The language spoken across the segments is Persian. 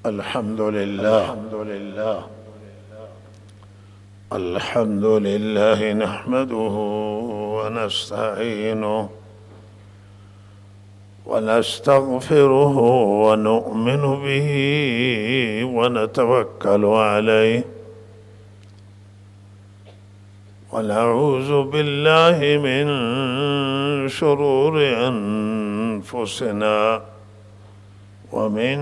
الحمد لله الحمد لله نحمده ونستعينه ونستغفره ونؤمن به ونتوكل عليه ونعوذ بالله من شرور أنفسنا ومن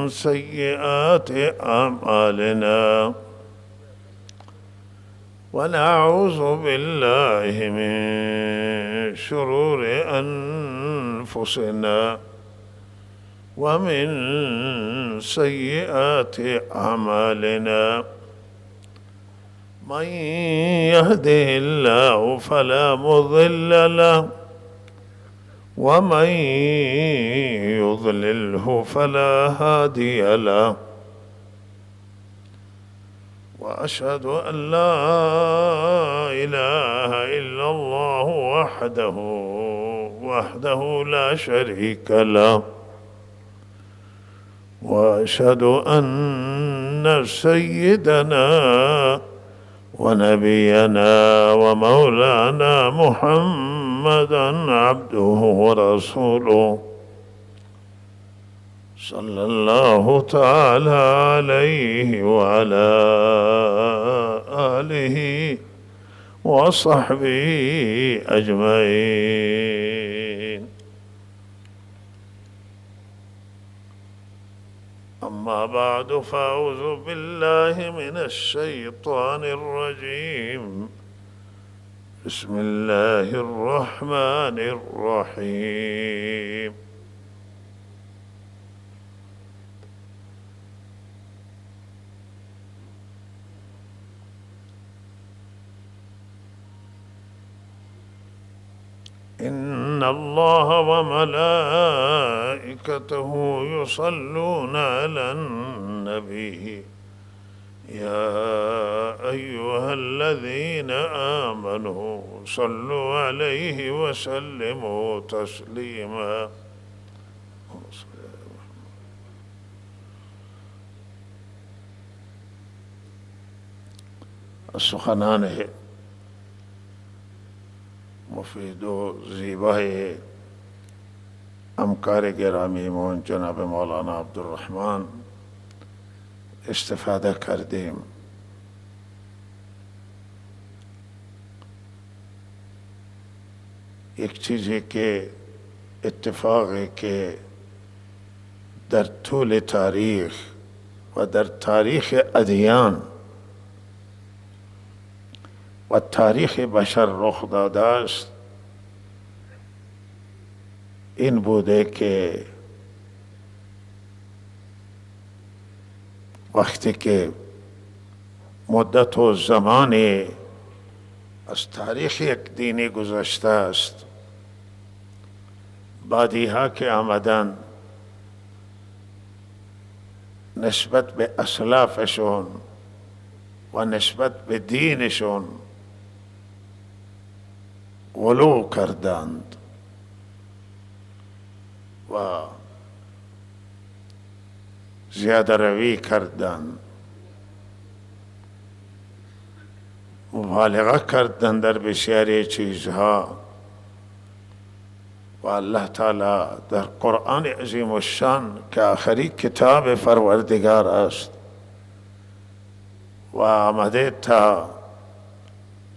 سيئات أعمالنا ونعوذ بالله من شرور أنفسنا ومن سيئات أعمالنا من يهده الله فلا مضل له ومن يضلله فلا هادي له وأشهد أن لا إله إلا الله وحده لا شريك له وأشهد أن سيدنا ونبينا ومولانا محمدًا عبده ورسوله صلى الله تعالى عليه وعلى آله وصحبه أجمعين. أما بعد، فأعوذ بالله من الشيطان الرجيم. بسم الله الرحمن الرحيم. إن الله وملائكته يصلون على النبي يا أيها الذين آمنوا صلوا عليه وسلموا تسليما. سخنان مفید و زیبای همکار گرامیمون جناب مولانا عبدالرحمن استفاده کردیم. یک چیزی که اتفاقی که در طول تاریخ و در تاریخ ادیان و تاریخ بشر رخ داده است، این بوده که وقتی که مدت و زمانی از تاریخ یک دینی گذشته است، بعدی ها که آمدن نسبت به اسلافشون و نسبت به دینشون غلو کردند و زیاده روی کردند، مبالغه کردند در بسیاری چیزها. و الله تعالی در قرآن عظیم الشان که آخری کتاب پروردگار است و آمده تا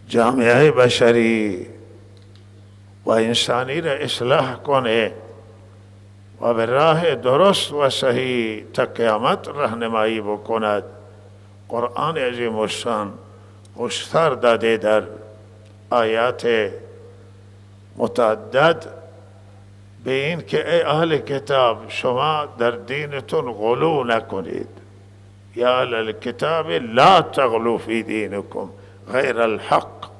جامعه بشری و انسانی را اصلاح کنه و به راه درست و صحیح تا قیامت راهنمایی بکند، قرآن عظیم الشان هشدار داده در آیات متعدد به این که ای اهل کتاب، شما در دینتون غلو نکنید. یا اهل الکتاب لا تغلو فی دینکم غیر الحق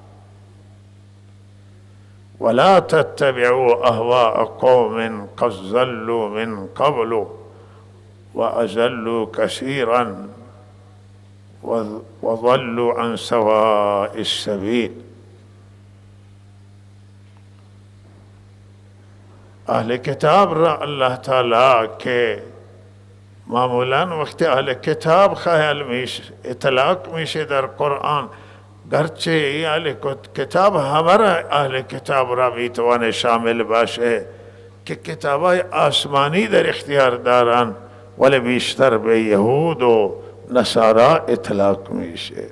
ولا تتبعوا اهواء قوم قد ضلوا من قبل واضلوا كثيرا وضلوا عن سواء السبيل. اهل کتاب را اللہ تعالی کے معمولا وقتی اهل کتاب خیال میشه اطلاق میشه در قرآن، گرچه اهل کتاب همه را اهل کتاب را میتوانه شامل باشه که کتابای آسمانی در اختیار دارن، ولی بیشتر به یهود و نصارا اطلاق میشه.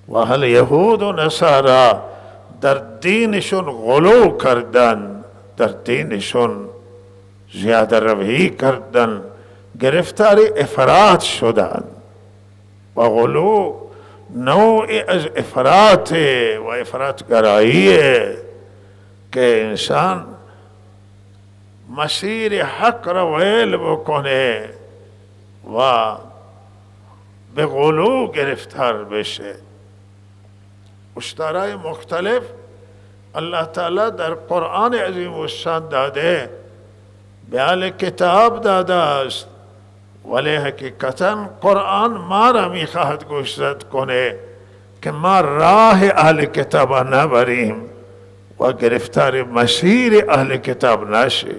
و اهل یهود و نصارا در دینشون غلو کردن، در دینشون زیاده روی کردن، گرفتار افراط شدن. و غلو نوعی از افراط و افراط گراییه که انسان مسیر حق را ویل بکنه و به غلو گرفتار بشه. اشتارای مختلف اللہ تعالی در قرآن عظیم الشان داده، به اهل کتاب داده است، ولی حقیقتا قرآن ما را میخواهد گوشزد کنه که ما راه اهل کتاب نبریم و گرفتار مسیر اهل کتاب نشه.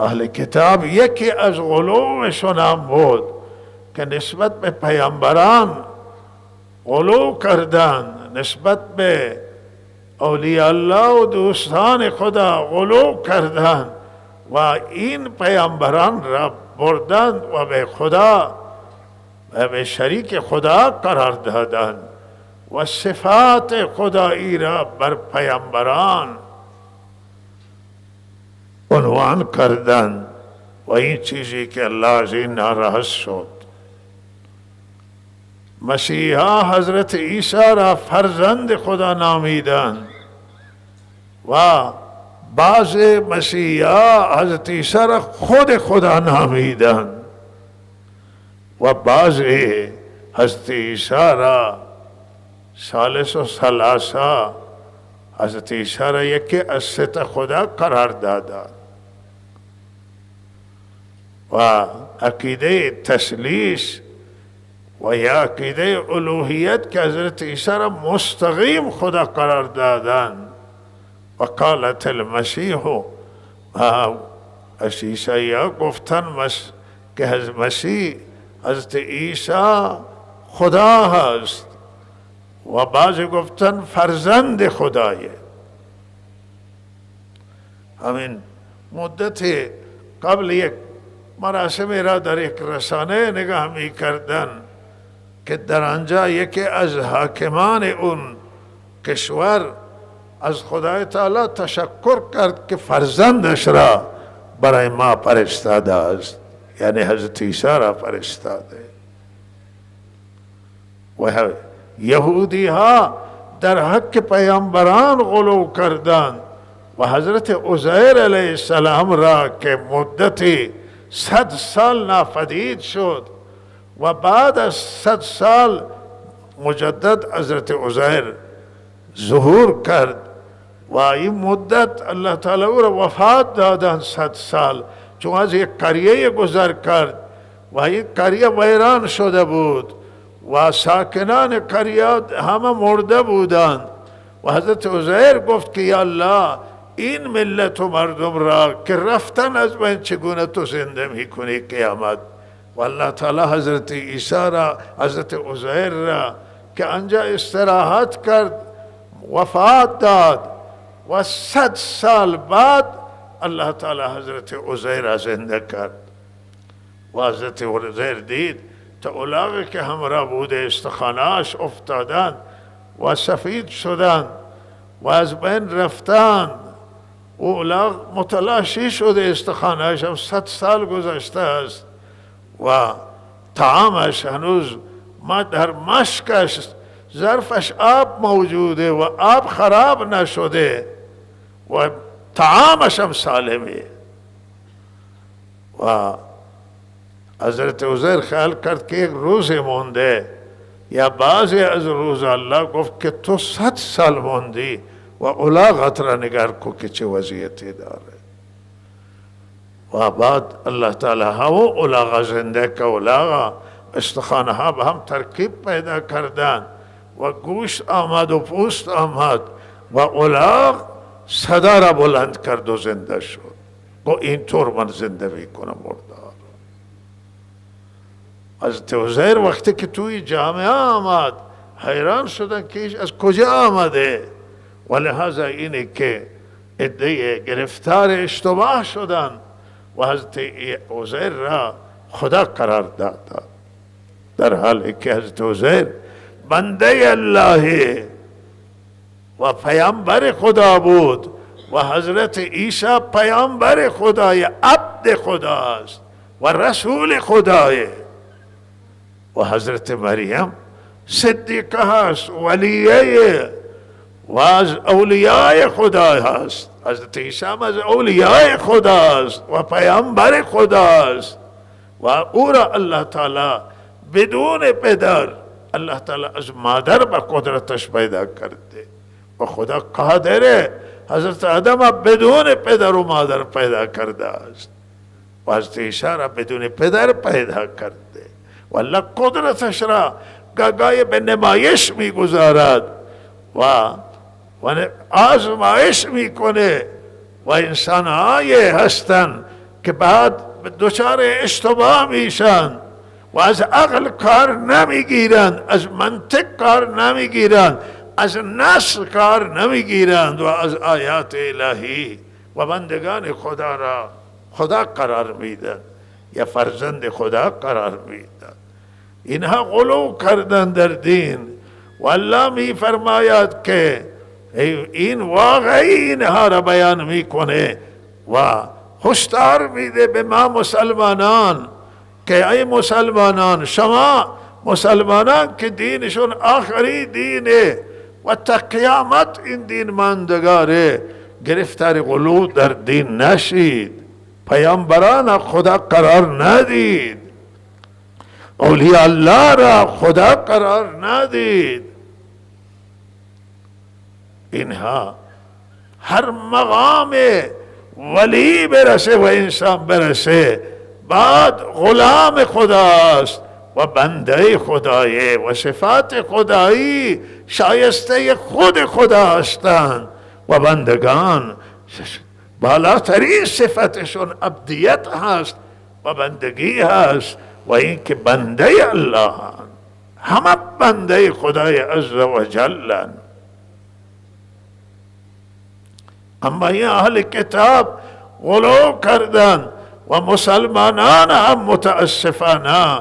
اهل کتاب یکی از غلوشون هم بود که نسبت به پیامبران غلو کردن، نسبت به اولیاء الله و دوستان خدا غلو کردن و این پیامبران را بردند و به خدا و به شریک خدا قرار دادند و صفات خدایی را بر پیامبران عنوان کردند و این چیزی که الله از این ناراحت شد. مسیحا حضرت عیسی را فرزند خدا نامیدند و بعض مسیحا حضرت عیسی را خود خدا نامیدند و بعض حضرت عیسی را ثالث و ثلاثه، حضرت عیسی را یکی از سه خدا قرار دادند و عقیده تثلیث و یا عقیده الوهیت که حضرت عیسی را مستقیم خدا قرار دادند. و قالت المسیح، از عیسی گفتن که مسیح حضرت عیسی خدا هست و بعضی گفتن فرزند خدایه. همین مدت قبل یک مراسمی را در یک رسانه نگاه می کردن که در آنجا یکی از حاکمان اون کشور از خدای تعالی تشکر کرد که فرزندش را برای ما فرستاده است، یعنی حضرت عیسی را فرستاده. و یهودی ها در حق پیامبران غلو کردند و حضرت عزیر علیه السلام را که مدتی 100 سال ناپدید شد و بعد از 100 سال مجدد حضرت عزیر ظهور کرد و این مدت الله تعالی او را وفات دادند 100 سال، چون از یک قریه گذر کرد و این قریه ویران شده بود و ساکنان قریه همه مرده بودند و حضرت عزیر گفت که یا الله این ملت و مردم را که رفتن از بین چگونه تو زنده میکنی قیامت. و الله تعالی حضرت عیسی را، حضرت عزیر را که آنجا استراحت کرد وفات داد و 100 سال بعد الله تعالی حضرت عزیر را زنده کرد و حضرت عزیر دید تا اولاغی که همراه بوده استخانهاش افتادند و سفید شدند و از بین رفتند. اولاغ متلاشی شده، استخانهاش هم 100 سال گذشته است و طعامش هنوز ما در مشکش ظرفش آب موجوده و آب خراب نشده و طعامش هم سالمه. و حضرت عزیر خیال کرد که یک روز مونده یا بعضی از روز. الله گفت که تو 100 سال موندی و اولاغت را نگار کو که چه وضعیتی داره. و بعد الله تعالی ها و اولاغ زنده که اولاغ استخانه ها به هم ترکیب پیدا کردن و گوشت آمد و پوست آمد و اولاغ صدا را بلند کرد و زنده شد. گو اینطور من زنده میکنم مردار. حضرت عزیر وقتی که توی جامعه آمد حیران شدن که ایش از کجا آمده، و لحاظا اینه که عده گرفتار اشتباه شدن و حضرت عزیر را خدا قرار داد، در حالی که حضرت عزیر بنده الله و پیامبر خدا بود و حضرت عیسی پیامبر خدای، عبد خداست و رسول خدای، و حضرت مریم صدیقه هست، ولیه و از اولیاء خدا هست. حضرت عیسی از اولیاء خداست و پیامبر خداست و او را الله تعالی بدون پدر، الله تعالی از مادر به قدرتش پیدا کرده و خدا قادره حضرت آدم بدون پدر و مادر پیدا کرده است و حضرت عیسی را بدون پدر پیدا کرده و الله قدرتش را گاهی به نمایش میگذارد و آزمایش میکنه و انسان های هستن که بعد دچار اشتباه میشن و از عقل کار نمیگیرند، از منطق کار نمیگیرند، از نص کار نمیگیرند و از آیات الهی و بندگان خدا را خدا قرار میدن یا فرزند خدا قرار میدن. اینها غلو کردن در دین و الله می فرماید که این واقعی اینها را بیان میکنه و هشدار میده به ما مسلمانان که ای مسلمانان، شما مسلمانان که دینشون آخری دینه و تا قیامت این دین ماندگاره، گرفتار غلو در دین نشید، پیامبران خدا قرار ندید، اولیاء الله را خدا قرار ندید. اینها هر مقام ولی برسه و انسان برسه بعد غلام خداست و بنده خدایی و صفات خدایی شایسته خود خدا هستند و بندگان بالاترین صفتشون عبدیت هست و بندگی هست و این که بنده الله همه بنده خدای عز و جل. اما این اهل کتاب غلو کردن و مسلمانان هم متاسفانه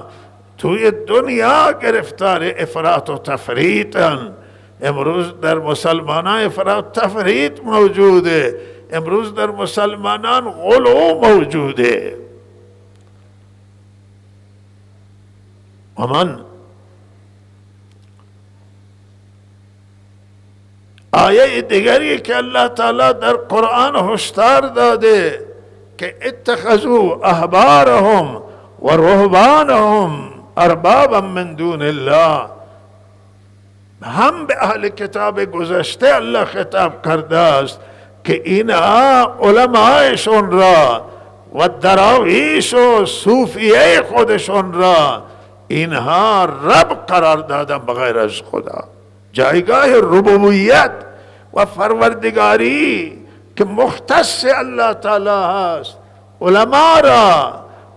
توی دنیا گرفتار افراط و تفریطن. امروز در مسلمانان افراط تفریط موجوده، امروز در مسلمانان غلو موجوده. و من آیه دیگری که الله تعالی در قرآن هشدار داده که اتخذوا احبارهم و رهبانهم اربابا من دون الله، هم به اهل کتاب گذشته الله خطاب کرده است که اینها علمایشون را و دراویش و صوفیه خودشون را اینها رب قرار دادن بغیر از خدا. جایگاه ربوبیت و فروردگاری که مختص الله تعالی هست،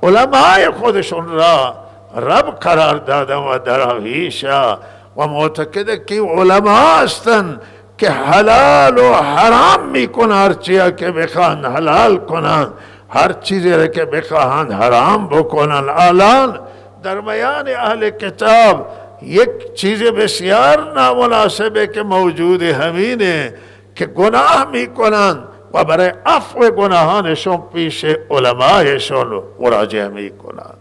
علمای خودشون را رب قرار دادن و دراویشا و معتقد که علما هستن که حلال و حرام میکنن، هر چیزی که بخوان حلال کنن، هر چیزی که بخواهند حرام بکنن. الان در بیان اهل کتاب یک چیز بسیار نامناسبه که موجود همینه که گناه میکنن و برای عفو گناهانشون پیش علمایشون مراجعه میکنن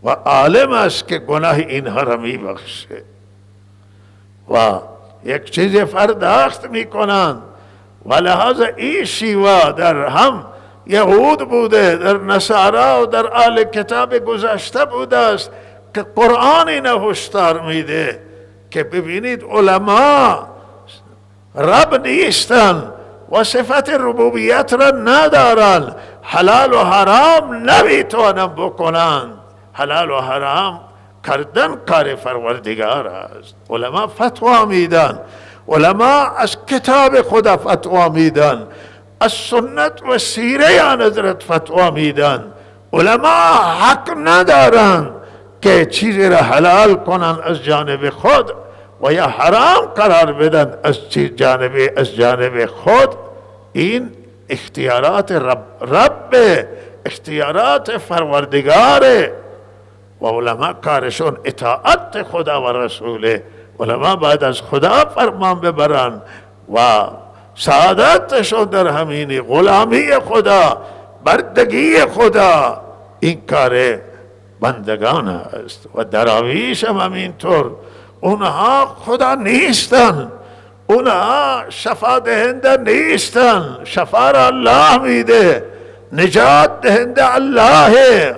و عالم است که گناه اینها را میبخشه و یک چیز پرداخت میکنن. و لحاظ این شیوه در هم یهود بوده، در نصارا و در اهل کتاب گذشته بوده است که قرآن اینه هشدار میده که ببینید علما رب نیستن و صفت ربوبیت را ندارن، حلال و حرام نمیتونن بکنن. حلال و حرام کردن کار پروردگار است. علما فتوا میدن، علما از کتاب خدا فتوا میدن، از سنت و سیره آن حضرت فتوا میدن. علما حق ندارن که چیزی را حلال کنن از جانب خود و یا حرام قرار بدن از جانب خود. این اختیارات رب اختیارات پروردگاره و علما کارشون اطاعت خدا و رسوله. علما باید از خدا فرمان ببرن و سعادتشون در همین غلامی خدا، بردگی خدا. این کار بندگان است و دراویش هم همینطور. اونها خدا نیستن، اونها شفا دهنده نیستن، شفا را الله میده، نجات دهنده الله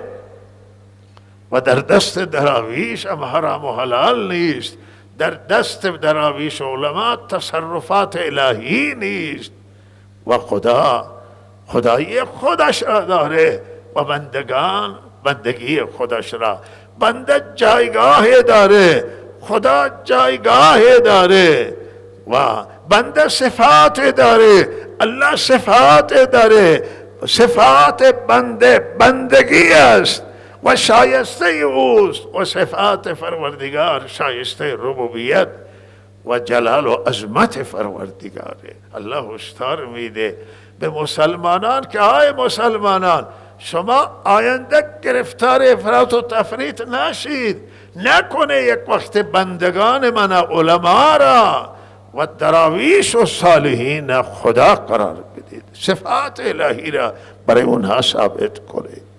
و در دست دراویش هم حرام و حلال نیست. در دست دراویش علما تصرفات الهی نیست و خدایی خودش را داره و بندگان بندگی خودش را. بنده جایگاه داره، خدا جایگاه داره و بنده صفات داره، الله صفات داره. صفات بنده بندگی است و شایسته اوست و صفات پروردگار شایسته ربوبیت و جلال و عظمت پروردگاره. الله هشدار میده به مسلمانان که های مسلمانان، شما آینده گرفتار افراط و تفریط نشید. نکنه یک وقت بندگان من علما را و دراویش و صالحین خدا قرار بدید، صفات الهی را برای اونها ثابت کنید.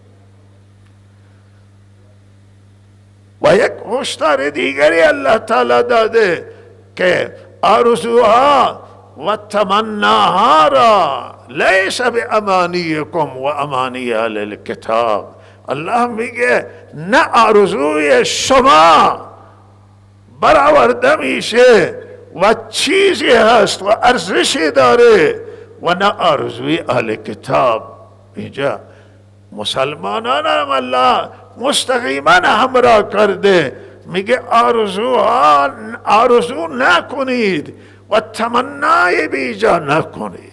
و یک هشدار دیگری الله تعالی داده که آرزوها و تمناها را لیس بامانیکم و امانی اهل الکتاب. الله میگه نه آرزوی شما برآورده میشه و چیزی هست و ارزشی داره و نه آرزوی اهل کتاب. اینجا مسلمانان هم الله مستقیما همراه کرده، میگه آرزو نکنید و تمنای بیجا نکنید.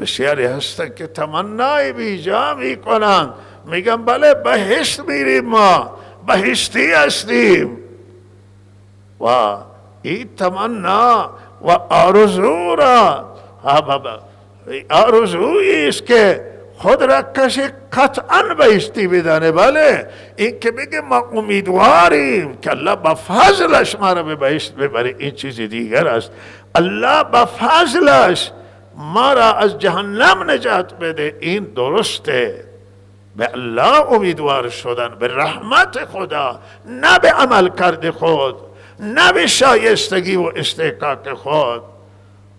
بسیاری هستن که تمنای بیجا میکنن، میگن بله بهشت میریم، ما بهشتی هستیم و این تمنا و آرزو را آرزویی است که خود را کسی قطعا بهشتی بدانه. بله این که بگه ما امیدواریم که الله با فضلش ما را به بهشت ببره، این چیز دیگر است. الله با فضلش ما را از جهنم نجات بده، این درسته. به الله امیدوار شدن، به رحمت خدا، نه به عمل کرده خود، نه به شایستگی و استحقاق خود.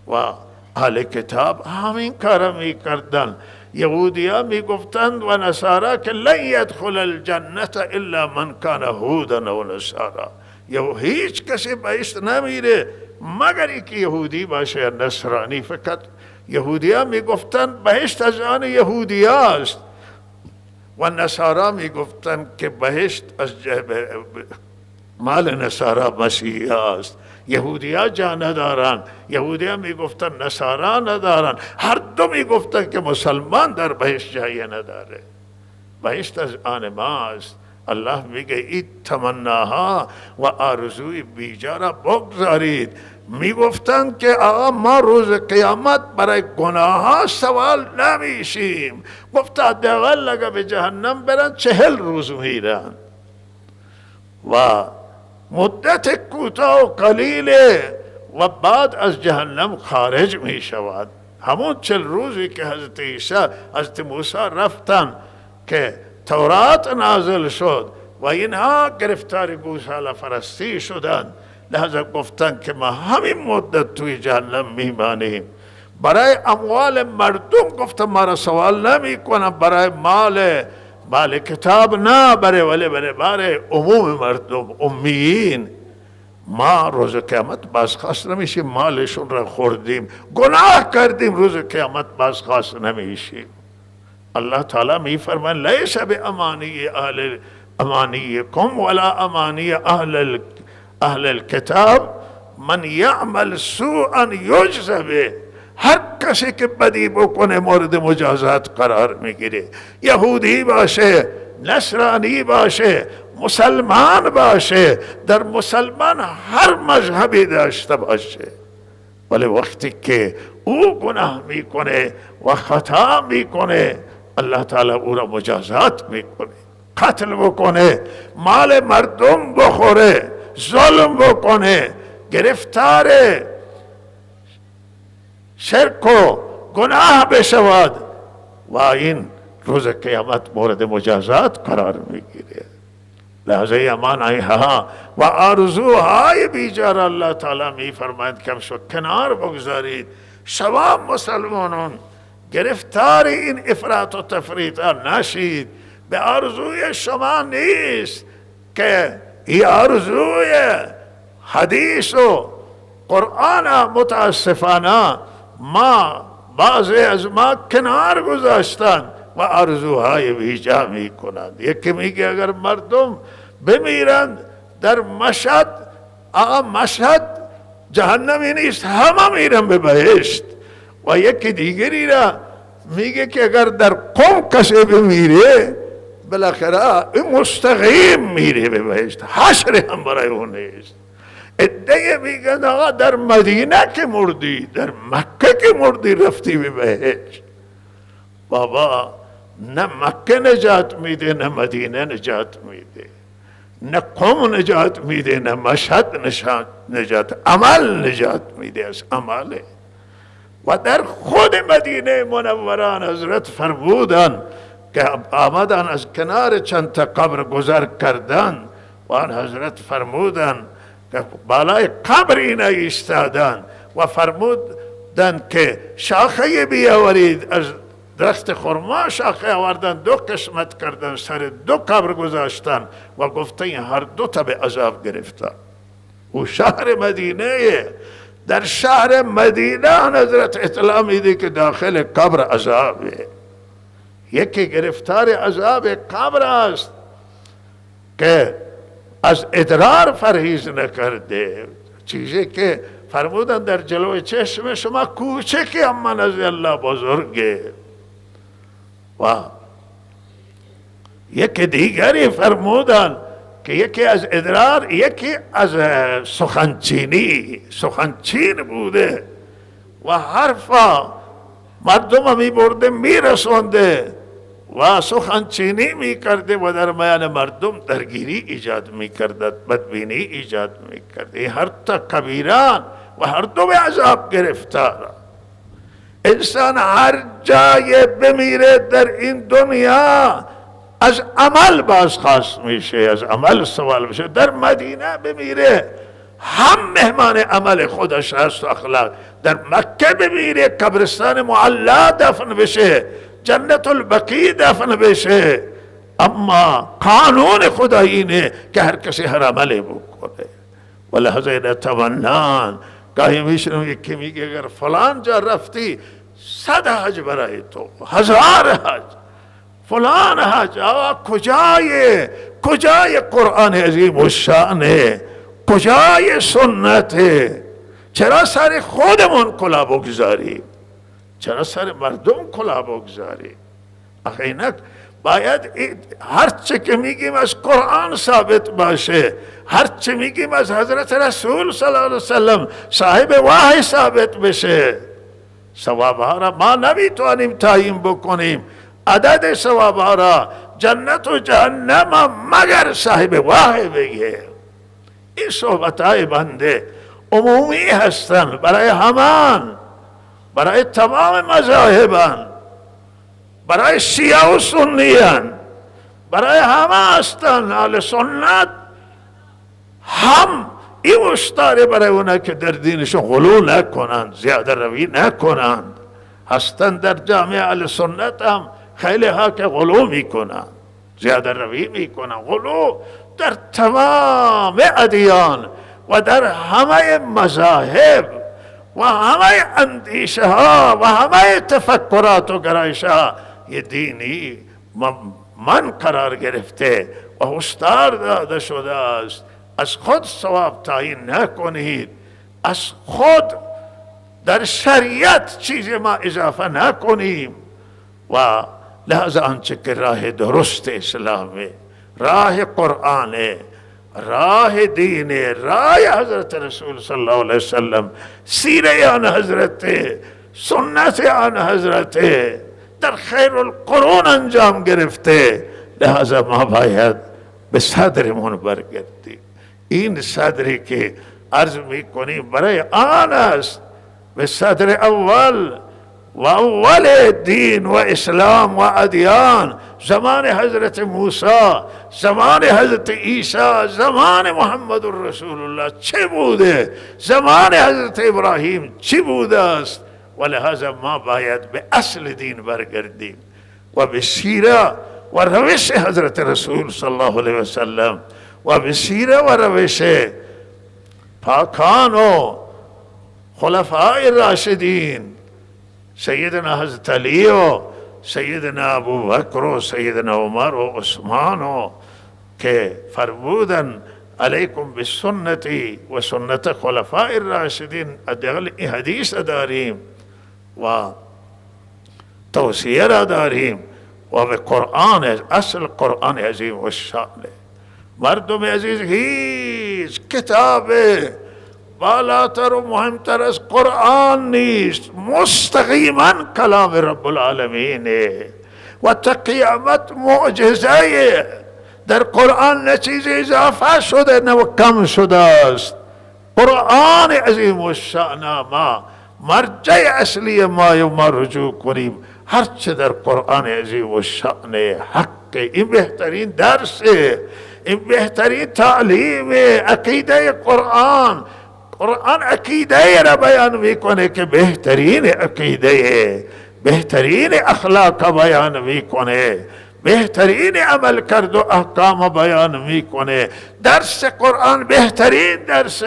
و اهل کتاب همین کار می کردن. یهودیان می گفتند و نصارا که لن یدخل الجنة الا من کان هودا و نصارا. هیچ کسی بهشت نمیره مگر اینکه یهودی باشه یا نصرانی. فقط یهودیان می گفتند بهشت از آن یهودی است و نصارا می گفتند که بهشت از مال نصارا مسیحی است. یهودیان جا ندارن، یهودیان می گفتن نصارا ندارن، هر دو می گفتن که مسلمان در بهشت جایی نداره، بهشت از آن ماست. الله میگه این تمناها و آرزوی بیجا را بگذارید. می گفتن که آقا ما روز قیامت برای گناه ها سوال نمیشیم. گفت حداقل اگه به جهنم برن 40 روز میرن و مدت کوتاه و قلیله و بعد از جهنم خارج می شود. همون 40 روزی که حضرت عیسی حضرت موسی رفتن که تورات نازل شد و اینها گرفتار گوساله پرستی شدند، لحظه گفتن که ما همین مدت توی جهنم میمانیم. برای اموال مردم گفتن ما را سوال نمی کنم، برای مال کتاب نه، برای عموم مردم امیین ما روز قیامت بازخواست نمیشیم. مالشون را خوردیم، گناه کردیم، روز قیامت بازخواست نمیشیم. الله تعالی می فرماید لیس بامانیکم ولا امانی اهل الکتاب من یعمل سوءا یجز به، هر کسی که بدی بکنه مورد مجازات قرار میگیره. یهودی باشه، نصرانی باشه، مسلمان باشه، در مسلمان هر مذهبی داشته باشه، ولی وقتی که او گناه میکنه و خطا میکنه الله تعالی او را مجازات میکنه. قتل بکنه، مال مردم بخوره، ظلم بکنه، گرفتار شرک و گناه بشود و این روز قیامت مورد مجازات قرار میگیره. لحظه امان ها و آرزوهای بیجار الله تعالی می فرماید که همشو کنار بگذارید. شما مسلمانان گرفتار این افراط و تفریط نشید. به آرزوی شما نیست که این آرزوی حدیث و قرآن متاسفانه بعضی از ما کنار گذاشتن و آرزوهای بیجا می کنند. یکی میگه اگر مردم بمیرند در مشهد، مشهد جهنمی نیست، همه میرن به بهشت. و یکی دیگری را میگه که اگر در قم کسی بمیره بالاخره این مستقیم میره به بهشت، حشر هم برای اون نیست. ادعی میگن آقا در مدینه که مردی، در مکه که مردی رفتی به بهشت. بابا نه مکه نجات میده، نه مدینه نجات میده، نه قم نجات میده، نه مشهد نجات، عمل نجات میده، از عمله. و در خود مدینه منوران حضرت فرمودن که آمدن از کنار چند تا قبر گذر کردن و آن حضرت فرمودن که بالای قبر اینا ایستادن و فرمودن که شاخه بیاورید. از درخت خرما شاخه آوردن، دو قسمت کردن، سر دو قبر گذاشتن و گفتن هر دو تا به عذاب گرفتن. و شهر مدینه، در شهر مدینه حضرت اطلاع میده که داخل قبر عذابه. یکی گرفتار عذاب قبر است که از ادرار پرهیز نکرده، چیزی که فرمودن در جلوی چشم شما کوچکی اما نزد الله بزرگه. و یکی دیگری فرمودن که یکی از ادرار، یکی از سخنچین بوده و حرفا مردم می برده می رسونده و سخنچینی می کرده و در میان مردم درگیری ایجاد می کرده، بدبینی ایجاد می کرده. هر تا کبیران و هر دو به عذاب گرفتار. انسان هر جای بمیره در این دنیا از عمل بازخواست میشه، از عمل سوال میشه. در مدینه بمیره هم مهمان عمل خودش هست و اخلاق. در مکه بمیره قبرستان معلا دفن بشه، جنت البقیع دفن بشه. اما قانون خدا اینه که هر کسی هر عملی بکنه. ولهذا نتمنان گاهی میشنم یکی میگه اگر فلان جا رفتی 100 حج برای تو، 1000 حج، فلان حج. کجای قرآن عظیم الشانه، کجای سنته؟ چرا سر خودمون کلا بگذاریم؟ چرا سر مردم کلا بگذاریم؟ اینک باید هرچه که میگیم از قرآن ثابت باشه، هرچه میگیم از حضرت رسول صلی الله علیه وسلم صاحب وحی ثابت بشه. ثوابها را ما نمیتونیم تعیین بکنیم، عدد ثوابها را، جنت و جهنم مگر صاحب وحی بگه. این صحبتهای بنده عمومی هستند برای همان، برای تمام مذاهبان، برای شیعه و سنیان، برای همه هستند. اهل سنت هم این اشتاره برای اونا که در دینشون غلو نکنند، زیاده روی نکنند. هستند در جامعه اهل سنت هم خیلی ها که غلو میکنند، زیاده روی میکنند. غلو در تمام ادیان و در همه مذاهب و همه اندیشه ها و همه تفکرات و گرایش ها یه دینی من قرار گرفته و هشدار داده شده است. از خود ثواب تعیین نکنید، از خود در شریعت چیز ما اضافه نکنیم. و لحظه آنچه که راه درست اسلامه، راه قرآنه، راه دینه، راه حضرت رسول صلی الله علیه وسلم، سیره آن حضرت، سنت آن حضرت در خیر القرون انجام گرفته. لحظه ما باید به صدرمون برگردیم. این صدری که عرض میکنیم برای آن است، به صدر اول و اول دین و اسلام و ادیان، زمان حضرت موسی، زمان حضرت عیسی، زمان محمد رسول الله چه بوده، زمان حضرت ابراهیم چی بوده است. ولهذا ما باید به اصل دین برگردیم و به سیره و روش حضرت رسول صلی الله علیه وسلم و به سیره و روش پاکان و خلفای راشدین، سیدنا حضرت علی و سیدنا ابوبکر و سیدنا عمر و عثمان، که فرمودن علیکم بسنتی و سنت خلفای الراشدین. حداقل این حدیث داریم و توصیه را داریم و به قرآن، اصل قرآن عظیم و شان. مردم عزیز، هیچ کتاب بالاتر و مهمتر از قرآن نیست. مستقیما کلام رب العالمین و تا قیامت معجزه. در قرآن نه چیز اضافه شده نه کم شده است. قرآن عظیم و شان ما مرجع اصلی ما رجوع کنیم. هرچه در قرآن عظیم و شان حق، این بهترین درس، این بهترین تعلیم عقیده قرآن. قرآن عقیده را بیان میکنه که بهترین عقیده، بهترین اخلاق بیان میکنه، بهترین عمل کرد و احکام بیان میکنه. درس قرآن بهترین درس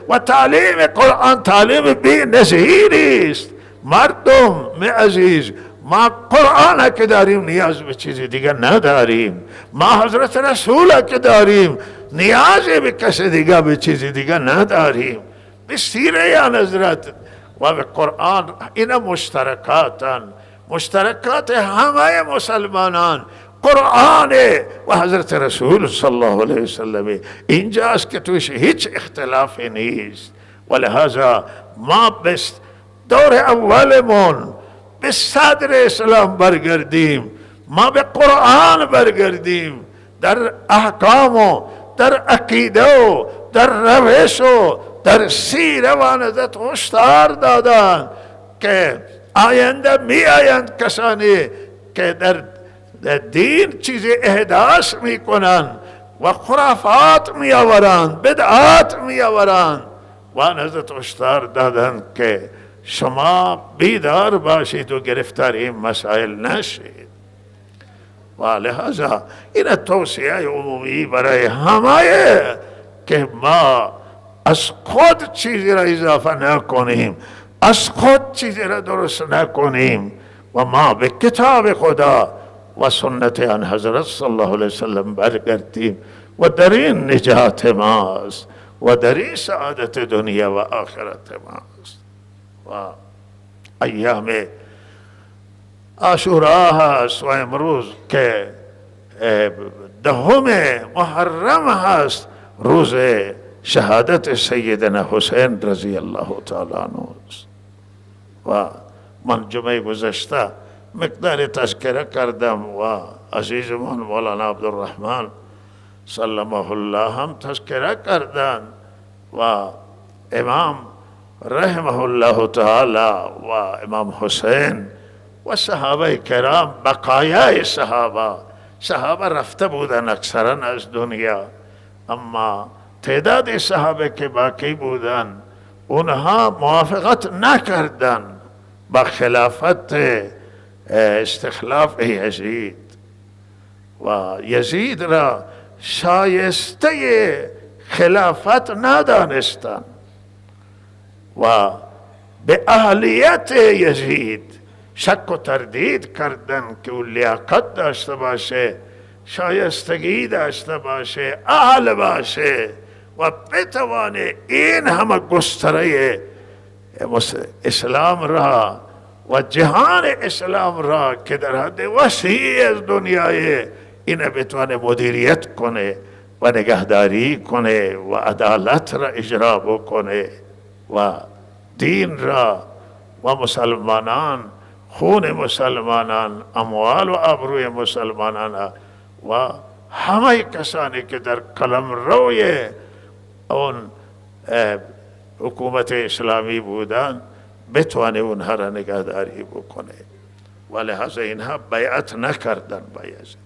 و تعلیم قرآن تعلیم بی نظیری است. مردم عزیز، ما قرآن که داریم نیاز به چیز دیگر نداریم. ما حضرت رسول که داریم نیاز به کسی دیگر به چیز دیگر نداریم. به سیره آن حضرت و به قرآن. این مشترکات همه مسلمانان قرآن و حضرت رسول صلی الله علیه وسلم. اینجاست که توش هیچ اختلافی نیست. ولهذا ما به دور اولمون به صدر اسلام برگردیم، ما به قرآن برگردیم، در احکام و در عقیده و در روش و در سیره و حضرت هشدار دادن که آینده می آیند کسانی که در دین چیز احداث می کنند و خرافات می آورند، بدعات می آورند. و حضرت هشدار دادن که شما بیدار باشید و گرفتار این مسائل نشید. و لحاظا این توصیه عمومی برای همه که ما از خود چیزی را اضافه نکنیم، از خود چیزی را درست نکنیم و ما به کتاب خدا و سنت آن حضرت صلی الله علیه وسلم برگردیم و در این نجات ماست و در این سعادت دنیا و آخرت ماست. و ایام عاشورا هست و امروز که 10 محرم هست، روز شهادت سیدنا حسین رضی الله تعالی عنه است. و من جمعه گذشته مقدار تذکره کردم و عزیزمان مولانا عبدالرحمن سلمه الله هم تذکره کردن و امام رحمه الله تعالی و امام حسین و صحابه کرام، بقایای صحابه رفته بودن اکثرا از دنیا، اما تعداد صحابه که باقی بودن اونها موافقت نکردن با خلافت استخلاف یزید و یزید را شایسته خلافت ندانستند و به اهلیت یزید شک و تردید کردن که او لیاقت داشته باشه، شایستگی داشته باشه، اهل باشه و بتوانه این همه گستره اسلام را و جهان اسلام را که در حد وسیع از دنیای این بتوانه مدیریت کنه و نگهداری کنه و عدالت را اجرا بکنه و دین را و مسلمانان، خون مسلمانان، اموال و ابروی مسلمانان و همه کسانی که در قلمروی اون حکومت اسلامی بودن بتوانه اونها را نگهداری بکنه. و لحاظا اینها بیعت نکردن با یزید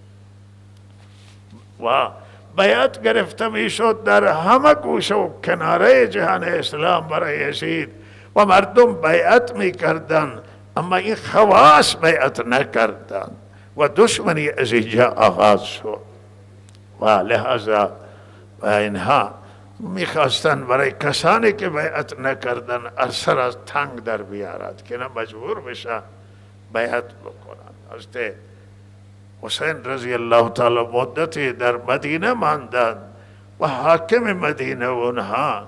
و بیعت گرفته میشد در همه گوشه و کناره جهان اسلام برای یزید و مردم بیعت میکردن، اما این خواص بیعت نکردن و دشمنی از اینجا آغاز شد. و لحاظا اینها میخواستن برای کسانی که بیعت نکردن اثر از تنگ در بیارد که نه مجبور بشن بیعت بکنن. حضرت حسین رضی الله تعالی مدتی در مدینه ماندند و حاکم مدینه اونها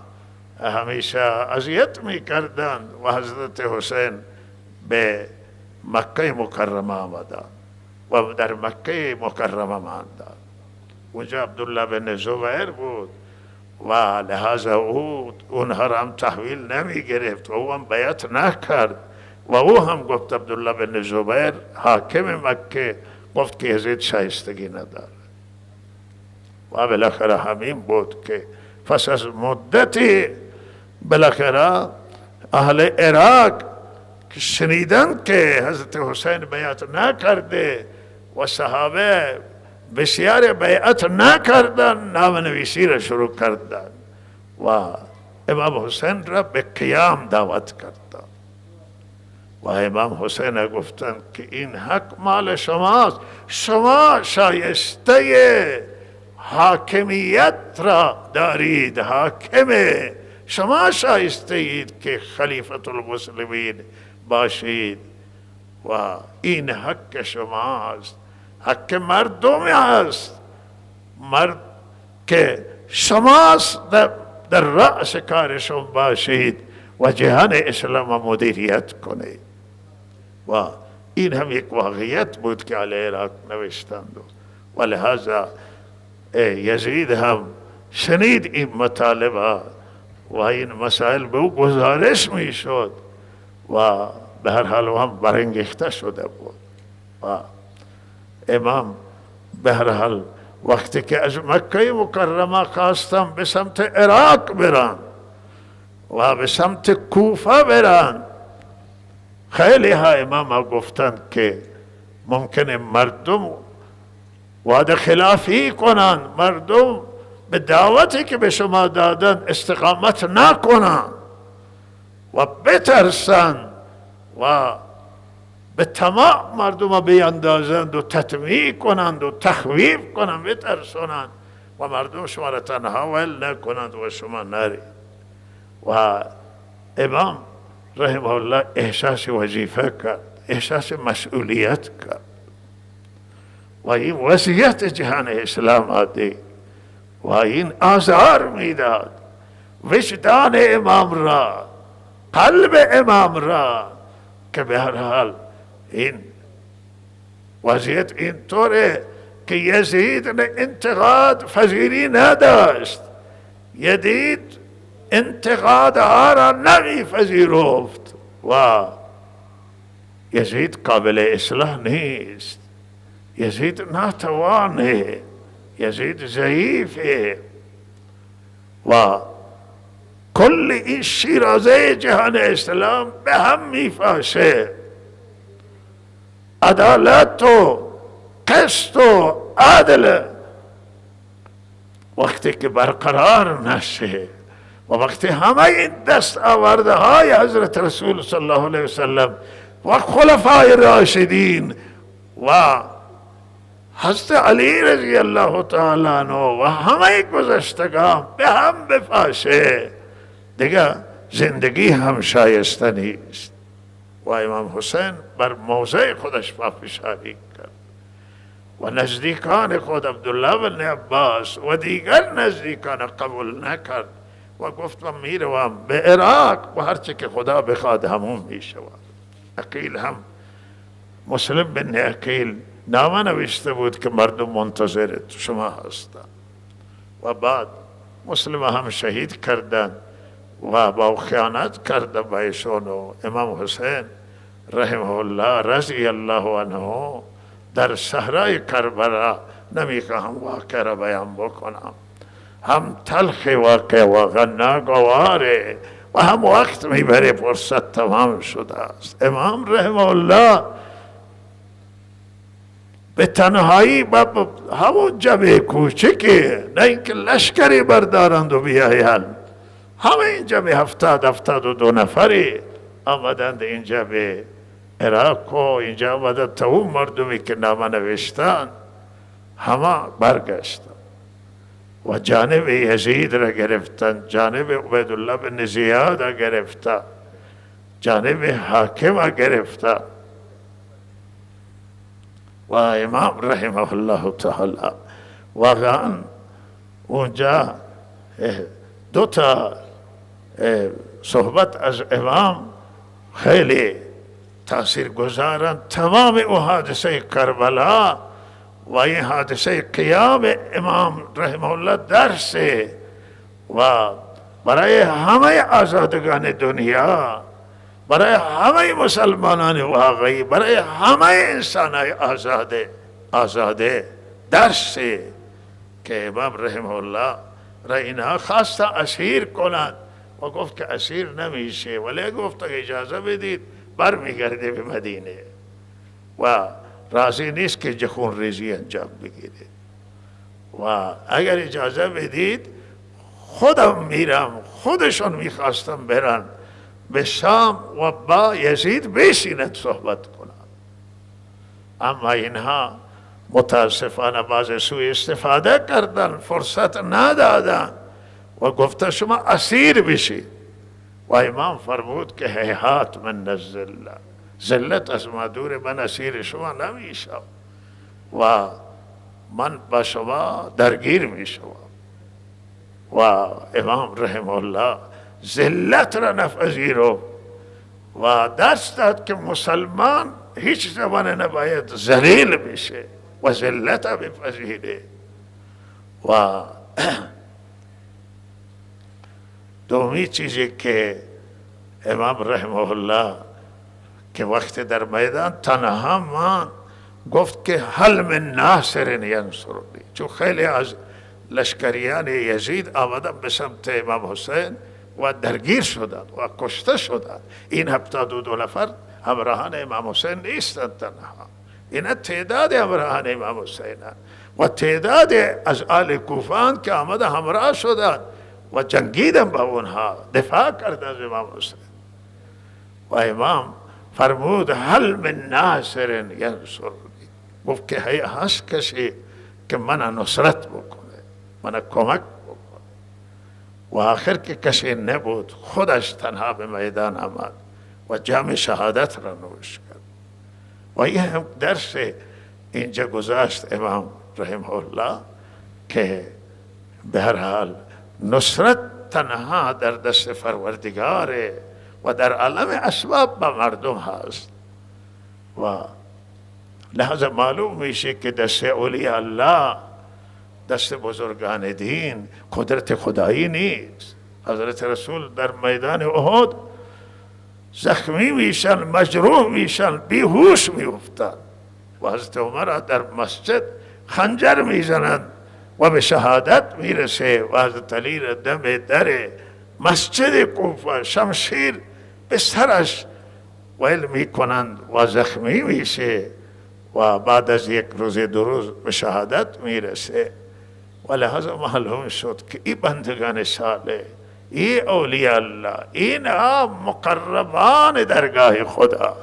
همیشه اذیت میکردند و حضرت حسین به مکه مکرمه آمدند و در مکه مکرمه ماندند. اونجا عبدالله بن زبیر بود و لحاظا اونها را هم تحویل نمی گرفت و او هم بیعت نکرد و او هم گفت عبدالله بن زبیر حاکم مکه گفت که یزید شایستگی ندارد. و بالاخره همین بود که پس از مدتی بالاخره اهل عراق که شنیدن که حضرت حسین بیعت نکرده و صحابه بسیار بیعت نکردن، نامنویسی را شروع کردن و امام حسین را به قیام دعوت کردن و امام حسین گفتن که این حق مال شماست، شما شایسته حاکمیت را دارید، حاکمه، شما شایسته اید که خلیفت المسلمین باشید و این حق شماست، حق مردم است، مرد که شماست در رأس کارشون باشید و جهان اسلام مدیریت کنید. و این هم یک واقعیت بود که علی عراق نوشتند و لحاظا یزید هم شنید این مطالبه و این مسائل به او گزارش می شد و به هر حال هم برانگیخته شده بود و امام به هر حال وقتی که از مکه مکرمه خواستم به سمت عراق برن و به سمت کوفه برن، خیلی ها امام گفتند که ممکنه مردم وعده خلافی کنن، مردم به دعوتی که به شما دادن استقامت نکنن و بترسن و به تمام مردم بیندازند و تطمیع کنند و تخویف کنند، بترسونند و مردم شما را تنها ول نکنند و شما نرید. و امام رحمه الله احساس وظیفه کرد، احساس مسئولیت کرد و این وضعیت جهان اسلام عادی و این آزار میداد وجدان امام را، قلب امام را، که به هر حال این وضعیت این طوره که یزید انتقاد پذیری نداشت، یزید انتقادها را نمیپذیرفت و یزید قابل اصلاح نیست، یزید ناتوانه، یزید ضعیفه و کل این شیرازه جهان اسلام به هم میپاشه. عدالت و قسط و عدل وقتی که برقرار نشه و وقتی همه این دست آورده های حضرت رسول صلی الله علیه وسلم و خلفای راشدین و حضرت علی رضی الله تعالی عنه و همه گذشتگان به هم بپاشه، دیگه زندگی هم شایسته نیست. و امام حسین بر موضع خودش پافشاری کرد و نزدیکان خود عبدالله بن عباس و دیگر نزدیکان قبول نکرد و گفت من میروم به عراق و هرچه که خدا بخواد همون میشود. عقیل هم مسلم بن عقیل نامه نوشته بود که مردم منتظر شما هستند و بعد مسلم هم شهید کردند و با خیانت کرده با ایشون و امام حسین رحمه الله رضی الله عنه در صحرای کربلا، نمیخواهم واقع را بیان بکنم، هم تلخ واقع واقعا ناگواره و هم وقت میبره، فرصت تمام شده است. امام رحمه الله به تنهایی با همون جبه کوچکی، نه اینکه لشکری بردارند و بیایند، همه این جبه 72 نفری آمدند اینجا به عراق و اینجا آمدند تا اون مردمی که نامه نوشتند همه برگشتند و جانب یزید را گرفتند، جانب عبیدالله بن زیاد را گرفتند، جانب حاکم را گرفتند و امام رحمه الله تعالی واقعا اونجا 2 صحبت از امام خیلی تأثیر گذارند. تمام او حادثه کربلا و این حادثه قیام امام رحمه الله درس و برای همه آزادگان دنیا، برای همه مسلمانان واقعی، برای همه انسانای آزاده درس که امام رحمه الله را اینها خواستن اسیر کنند و گفت که اسیر نمیشه، ولی گفت که اجازه بدید برمیگرده به مدینه و راضی نیست که جخون ریزی انجام بگیره و اگر اجازه بدید خودم میرم. خودشون میخواستم برن به شام و با یزید بشینند صحبت کنند، اما اینها متاسفانه بعض سوء استفاده کردن، فرصت ندادن و گفته شما اسیر بشید و امام فرمود که هیهات من الذله، ذلت از ما دور، من اسیر شما نمیشم و من با شما درگیر میشم و امام رحمه الله ذلت را نپذیرفت و درس داد که مسلمان هیچ زمان نباید ذلیل بشه و ذلت را بپذیره. و دومی چیزی که امام رحمه الله که وقت در میدان تنها ماند گفت که هل من ناصر ینصرنی، چون خیلی از لشکریان یزید آمدن به سمت امام حسین و درگیر شدند و کشته شدند. این 72 نفر همراهان امام حسین نیستند تنها، این تعداد همراهان امام حسین و تعداد از آل کوفان که آمده همراه شدند و جنگیدن با اونها، دفاع کردن از امام حسین و امام فرمود هل من ناصر ینصرنی، گفت که هست کسی که من نصرت بکنه، من کمک بکنه و آخر که کسی نبود، خودش تنها به میدان آمد و جام شهادت را نوش کرد و این هم درس اینجا گذاشت امام رحمه الله که به هر حال نصرت تنها در دست پروردگاره و در عالم اسباب با مردم هست و لحظه معلوم میشه که دست اولیاء الله، دست بزرگان دین قدرت خدایی نیست. حضرت رسول در میدان احد زخمی میشن، مجروح میشن، بیهوش میافتند و حضرت عمر در مسجد خنجر میزنند و به شهادت میرسه و حضرت علی را دم در مسجد کوفه شمشیر به سرش ویل میکنند و زخمی میشه و بعد از 1 روز 2 روز به شهادت میرسه و لحظه معلوم شد که این بندگان صالح، این اولیاء الله، اینها مقربان درگاه خدا،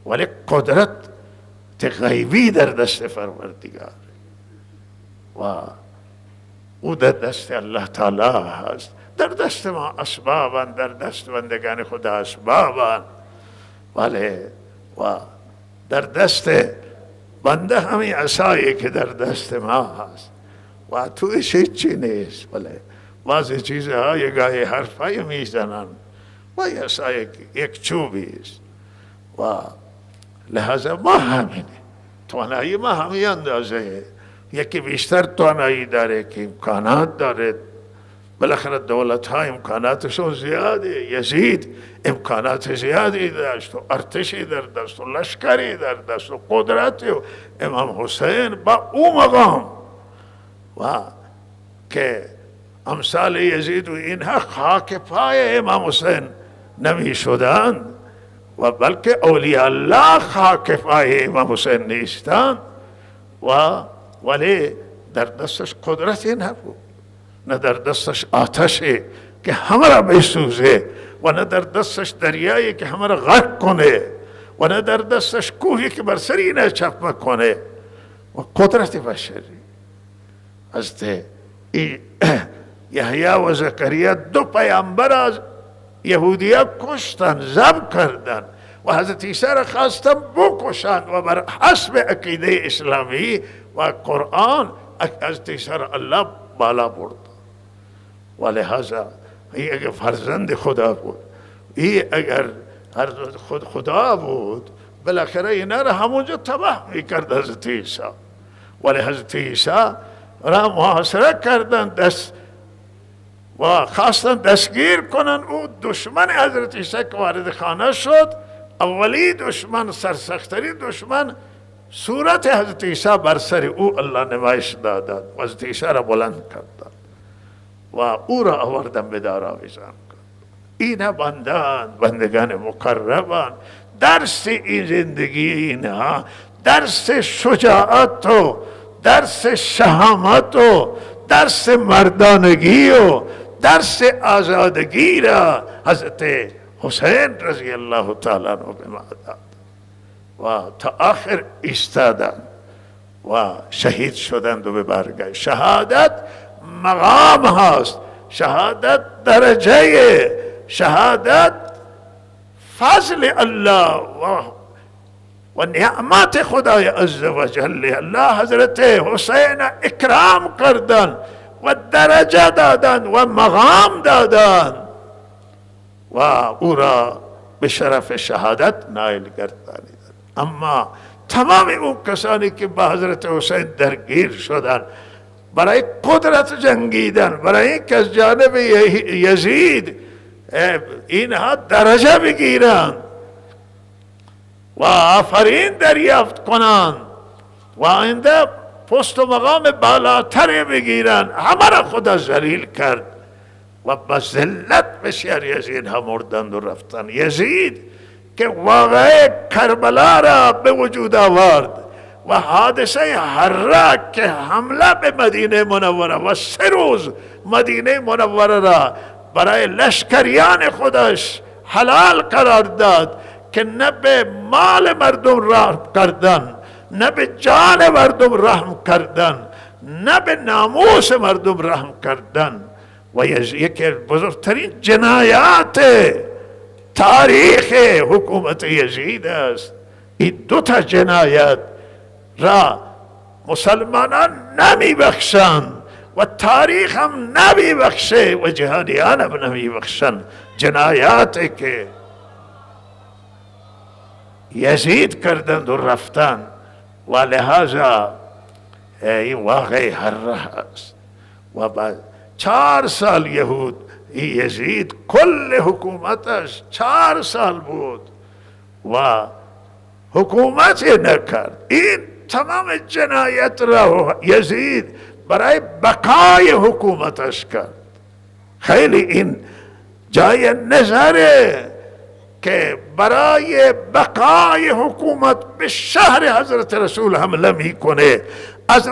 ولی قدرت غیبی در دست پروردگار و او در دست الله تعالی هست. در دست ما اسبابان، در دست بندگان خدا اسبابان، ولی و در دست بنده همین عصایی که در دست ما هست و تویش هیچی نیست، بله بعضی چیزهای گاهی حرفای میزنن و عصای یک چوبی است و لحاظا ما همینه، توانایی ما همین اندازه، یکی بیشتر توانایی داره که امکانات داره، بالاخره دولت ها امکاناتشون زیاده. یزید امکانات زیادی داشت و ارتشی در دست و لشکری در دست و قدرتی، و امام حسین با او مقام و که امثال یزید و اینها خاک پای امام حسین نمی شدند و بلکه اولیاء الله خاک پای امام حسین نیستند و ولی در دستش قدرتی نبود، نه در دستش آتشی که همه را بسوزه و نه در دستش دریایی که همه را غرق کنه و نه در دستش کوهی که بر سر اینه چپه کنه و قدرت بشری. حضرت یحیی و زکریا دو پیامبر از یهودیا کشتن، ذبح کردن و حضرت عیسی را خواستن بکشند و بر حسب عقیده اسلامی و قرآن حضرت عیسی را الله بالا برد و لحاظا این اگر فرزند خدا بود، این اگر خدا بود بالاخره اینا را همونجا تباه میکرد حضرت عیسی، ولی حضرت عیسی را محاصره کردن و خواستن دستگیر کنن. او دشمن حضرت عیسی که وارد خانه شد، اولی دشمن، سرسختری دشمن، صورت حضرت عیسی بر سر او الله نمایش دادند و حضرت عیسی را بلند کردند و او را آوردن به دار آویزان کرد. اینها بندگان مقربان. درس این زندگی اینها درس شجاعت و درس شهامت و درس مردانگی و درس آزادگی را حضرت حسین رضی الله تعالی عنه به ما داد و تا آخر ایستادند و شهید شدند و به بارگاه. شهادت مقام هست، شهادت درجه، شهادت فضل الله و نعمت خدای عز و جل. الله حضرت حسین اکرام کردن و درجه دادن و مقام دادن و او را به شرف شهادت نائل گردانیدند. اما تمام اون کسانی که با حضرت حسین درگیر شدن، برای قدرت جنگیدن، برای اینکه از جانب یزید اینها درجه بگیرند و آفرین دریافت کنند و آینده پست و مقام بالاتر بگیرند، همه را خدا ذلیل کرد و با ذلت بسیار یزید ها مردند و رفتند. یزید که واقعه کربلا را به وجود آورد و حادثه حره که حمله به مدینه منوره و 3 روز مدینه منوره را برای لشکریان خودش حلال قرار داد که نه به مال مردم رحم کردن، نه به جان مردم رحم کردن، نه به ناموس مردم رحم کردن و یکی بزرگترین جنایات تاریخ حکومت یزید است. این 2 جنایت را مسلمانان نمی بخشند و تاریخ هم نمی بخشه و جهادیان هم نمی بخشند. جنایاتی که یزید کردند و رفتند و لحاظا این واقعی حره است و بعد 4 سال یزید کل حکومتش 4 سال بود و حکومتی نکرد. این تمام جنایت را یزید برای بقای حکومتش کرد. خیلی این جای نظره که برای بقای حکومت به شهر حضرت رسول حمله میکنه. از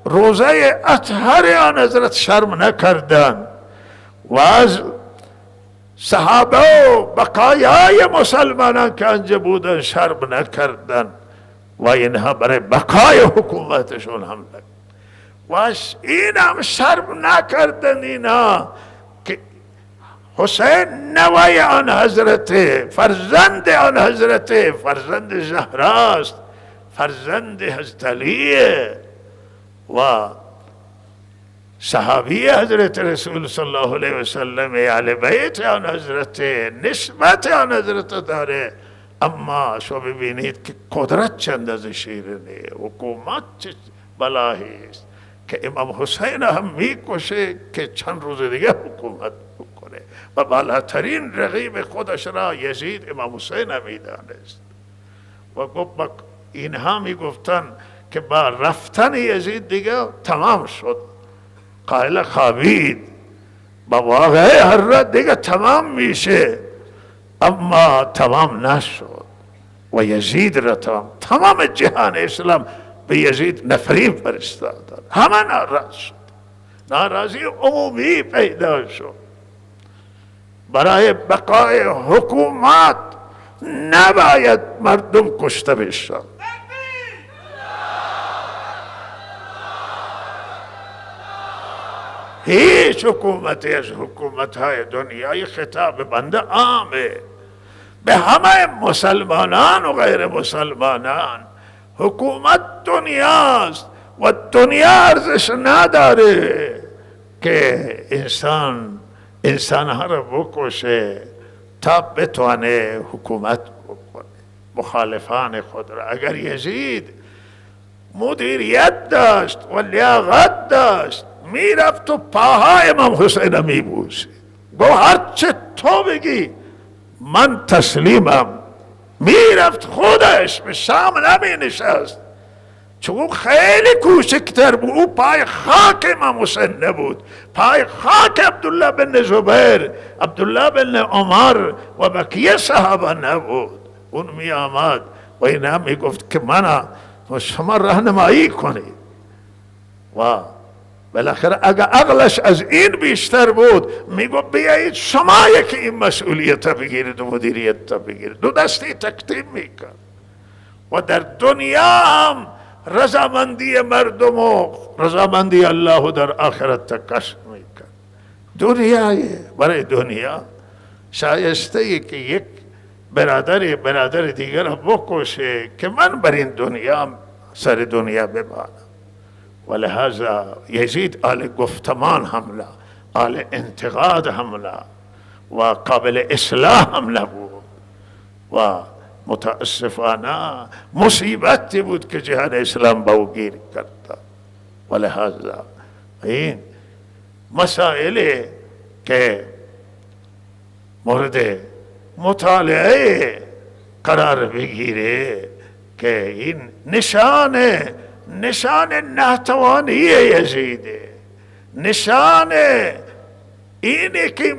روزه اطهر آن حضرت شرم نکردن و از صحابه و بقایای مسلمانان که انجا بودن شرم نکردن و اینها برای بقای حکومتشون حمله و این هم شرم نکردن اینها که حسین نوای آن حضرت، فرزند آن حضرت، فرزند زهراست، فرزند حضرت علیه و صحابی حضرت رسول صلی الله علیه وسلم، اهل بیت آن حضرت، نسبت آن حضرت داره. اما شما ببینید که قدرت چند از شیرینه، حکومت چه بلاهی است که امام حسین هم میکشه که چند روز دیگه حکومت بکنه و بالاترین رقیب خودش را یزید امام حسین میدانست و گفت اینها میگفتن که با رفتن یزید دیگه تمام شد. قائل خوابید، با واقعه هر دیگه تمام میشه، اما تمام نشد و یزید را تمام جهان اسلام به یزید نفرین فرستادن. همه ناراض شد، ناراضی عمومی پیدا شد. برای بقای حکومت نباید مردم کشته بشن. هیچ حکومتی از حکومت‌های دنیای خطاب بنده عامه به همه مسلمانان و غیر مسلمانان. حکومت دنیاست و دنیا ارزش نداره که انسانها را بکشه تا بتوانه حکومت بکنه مخالفان خود را. اگر یزید مدیریت داشت و لیاقت داشت، میرفت و پاهای امام حسین میبوسید، گو هرچه تو بگی من تسلیمم. میرفت خودش به شام نمی نشست، چون خیلی کوچکتر بود. او پای خاک امام حسین نبود، پای خاک عبدالله بن زبیر، عبدالله بن عمر و بقیه صحابه نبود. اون می آمد و اینا می گفت که من شما راهنمایی کنید و بالاخره اگر عقلش از این بیشتر بود میگو بیایید شما یکی این مسئولیت بگیرید و مدیریت بگیرید. دو دستی تکتیم میکن و در دنیا هم رضامندی مردم و رضامندی الله در آخرت کشف میکن. دنیای برای دنیا شایسته ای که یک برادر دیگر بکشه که من بر این دنیا سر دنیا ببانم. ولهذا یزید آل گفتمان حمله، آل انتقاد حمله و قابل اصلاح هم نبود و متاسفانه مصیبتی بود که جهان اسلام با او گیر کرد. ولهذا این مسائل که مورد مطالعه قرار بگیره که این نشان ناتوانی یزیده، نشان اینه که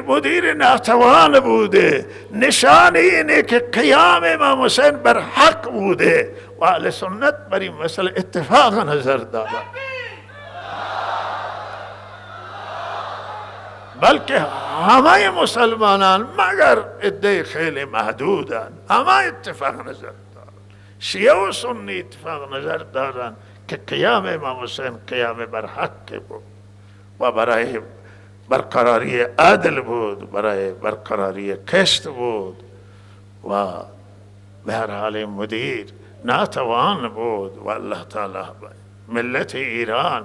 مدیر ناتوان بوده، نشان اینه که قیام امام حسین بر حق بوده و اهل سنت بر این مسئله اتفاق نظر دادن. بلکه همه مسلمانان مگر عده خیلی محدودن همه اتفاق نظر دارن. شیعه و سنی اتفاق نظر دارن که قیام امام حسین قیام بر حق بود و برای برقراری عدل بود، برای برقراری قسط بود و به هر حال مدیر ناتوان بود و الله تعالی ملت ایران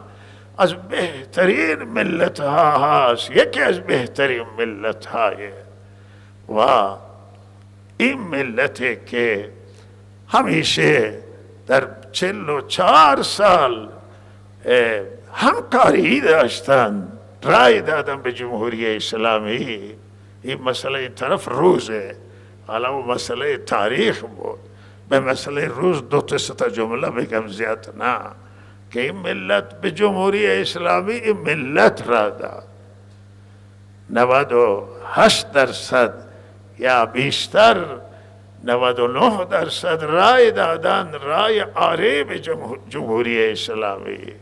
از بهترین ملت ها هست، یکی از بهترین ملت های و این ملتی که همیشه در 44 سال همکاری داشتن، رای دادن به جمهوری اسلامی. این مسئله این طرف روزه، حالا و مسئله تاریخ بود. به مسئله روز دو تا جمله بگم زیاد نه، که این ملت به جمهوری اسلامی این ملت را داد. 98% یا بیشتر 99% رای دادن، رای آره به جمهوری اسلامی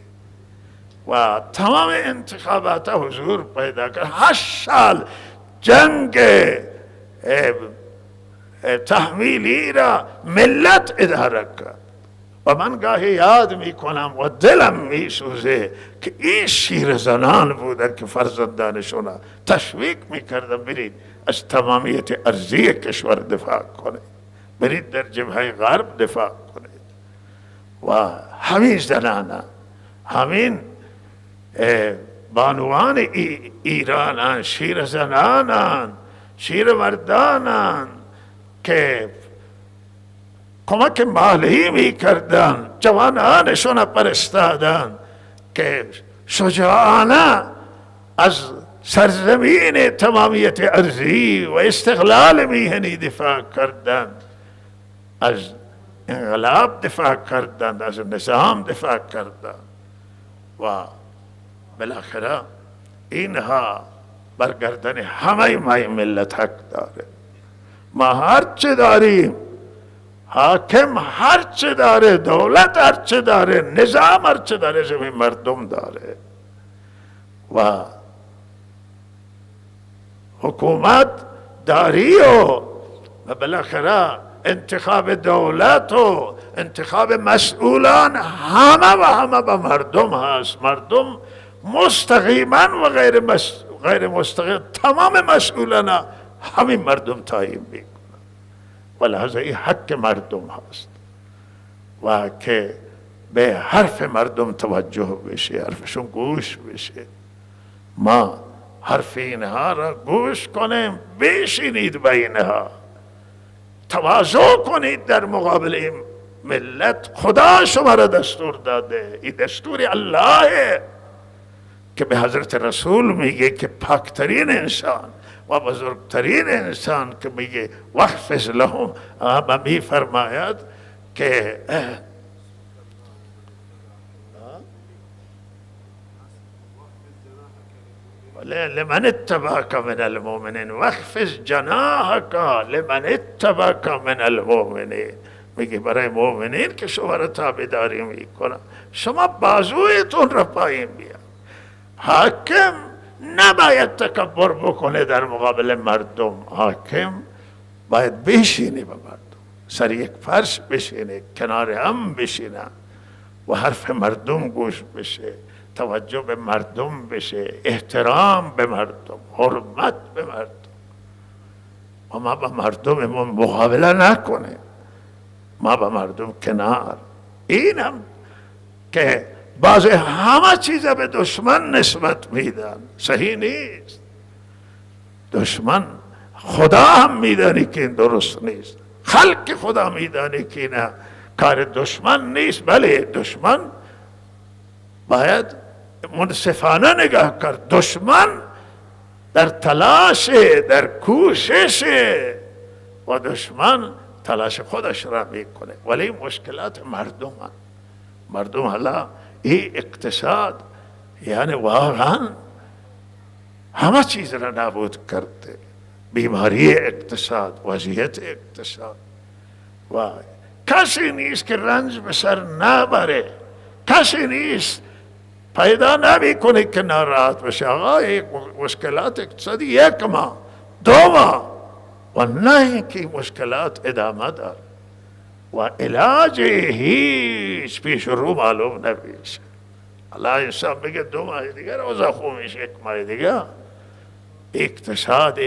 و تمام انتخابات حضور پیدا کرد. 8 سال جنگ تحمیلی را ملت اداره کرد و من گاهی یاد میکنم و دلم میسوزه که این شیر زنان بودن که فرزندانشون تشویق میکردن برید از تمامیت ارضی کشور دفاع کنید، برید در جبهه غرب دفاع کنید. و همین زنان، همین بانوان ایرانن، شیر زنانن، شیر مردانن که کمک مالی می کردن، جوانانشون پرستادن که شجاعانه از سرزمین تمامیت ارضی و استقلال میهنی دفاع کردن، از انقلاب دفاع کردن، از نظام دفاع کردن و بالاخره اینها برگردن همه مای ملت حق داره. ما هرچه داریم، حاکم هرچه داره، دولت هرچه داره، نظام هرچه داره، زمین مردم داره و حکومت داری و بالاخره انتخاب دولت و انتخاب مسئولان همه و همه به مردم هست. مردم مستقیما و غیر مستقیم تمام مسئولان همین مردم تعیین میکنن و لحظه این حق مردم هست و که به حرف مردم توجه بشه، حرفشون گوش بشه. ما حرف اینها را گوش کنیم، بشینید به اینها، تواضع کنید در مقابل این ملت. خدا شما را دستور داده، این دستور الله که به حضرت رسول میگه که پاکترین انسان و بزرگترین انسان که میگه واحفظ لهم، اما میفرماید که لمن اتبعك من المؤمنین واخفض جناحك لمن اتبعك من المؤمنین. میگه برای مؤمنین که شما را تابعداری میکنن، شما بازویتون را پایین بیار. حاکم نباید تکبر بکنه در مقابل مردم، حاکم باید بشینه به مردم، سر یک فرش بشینه، کنار هم بشینه و حرف مردم گوش بشه، توجه به مردم بشه، احترام به مردم، حرمت به مردم و ما با مردم مقابله نکنه، ما با مردم کنار. این هم که بعضی همه چیز به دشمن نسبت میدن، صحیح نیست. دشمن خدا هم میدانی که این درست نیست، خلق خدا میدانی که این کار دشمن نیست. بله دشمن باید منصفانه نگاه کرد، دشمن در تلاش، در کوشش و دشمن تلاش خودش را میکنه، ولی مشکلات مردم هست. مردم حالا این اقتصاد یعنی واقعا همه چیز را نابود کرده، بیماری اقتصاد، وضعیت اقتصاد و کسی نیست که رنج به سر نبره، کسی نیست پیدا نمی کنه که ناراحت بشه. آقا یک مشکلات اقتصادی یک ماه، دو ماه و نه که مشکلات ادامه دار و علاج هیچ پیش رو معلوم نمیشه. الله انسان بگه 2 ماه دیگر اوضاع خوب میشه، 1 ماه دیگر. اقتصاد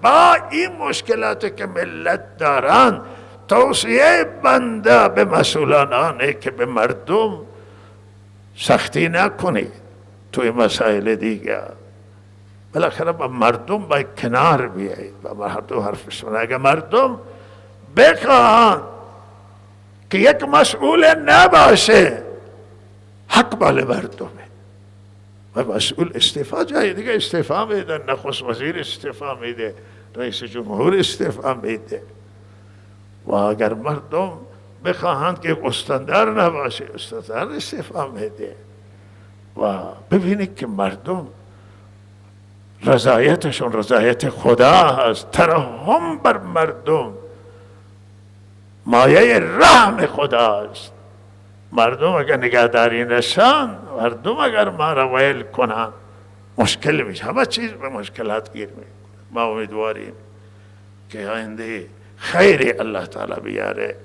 با این مشکلاتی که ملت دارن، توصیه بنده به مسئولان آنه که به مردم سختی نکنید توی مسائل دیگر. بالاخره با مردم باید کنار بیایید، با مردم حرفشون. اگر مردم بخواهند که یک مسئول نباشه، حق بال مردمه و مسئول استعفا جای دیگه استعفا میدن، نخست وزیر استعفا میده، رئیس جمهور استعفا میده. و اگر مردم بخواهند که استاندار نباشه، استاندار استعفا میده. و ببینید که مردم رضایتشون رضایت خدا هست، ترحم بر مردم مایه رحم خدا است. مردم اگر نگهداری نشن، مردم اگر ما را ویل کنن، مشکل میشه، همه چیز به مشکلات گیر میکنه. ما امیدواریم که آینده خیری الله تعالی بیاره.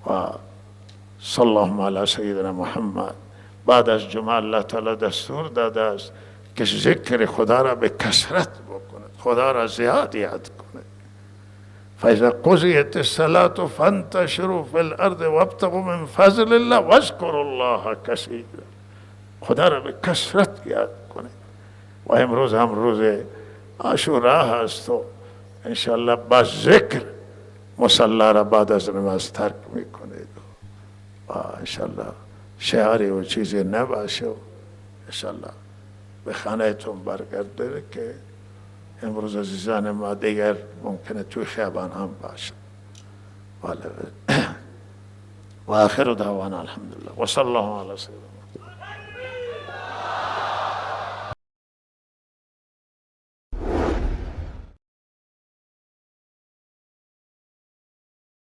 و صلی الله علی سیدنا محمد. بعد از جمعه الله تعالی دستور داده است که ذکر خدا را به کثرت بکنه، خدا را زیاد یاد کنه. فإذا قضيت الصلاة فانتشروا في الأرض وابتغوا من فضل الله واذکروا الله کثیرا. خدا را به کثرت یاد کنید. و امروز هم روز عاشورا هست و انشاءالله با ذکر مصلی را بعد از نماز ترک میکنید و انشاءالله شعاری و چیزی نباشه و انشاءالله به خانهتون برگردید که امروز عزیزان ما دیگر ممکنه توی خیابان هم باشه. و آخر دعوانا الحمدلله و صلی الله علی سیدنا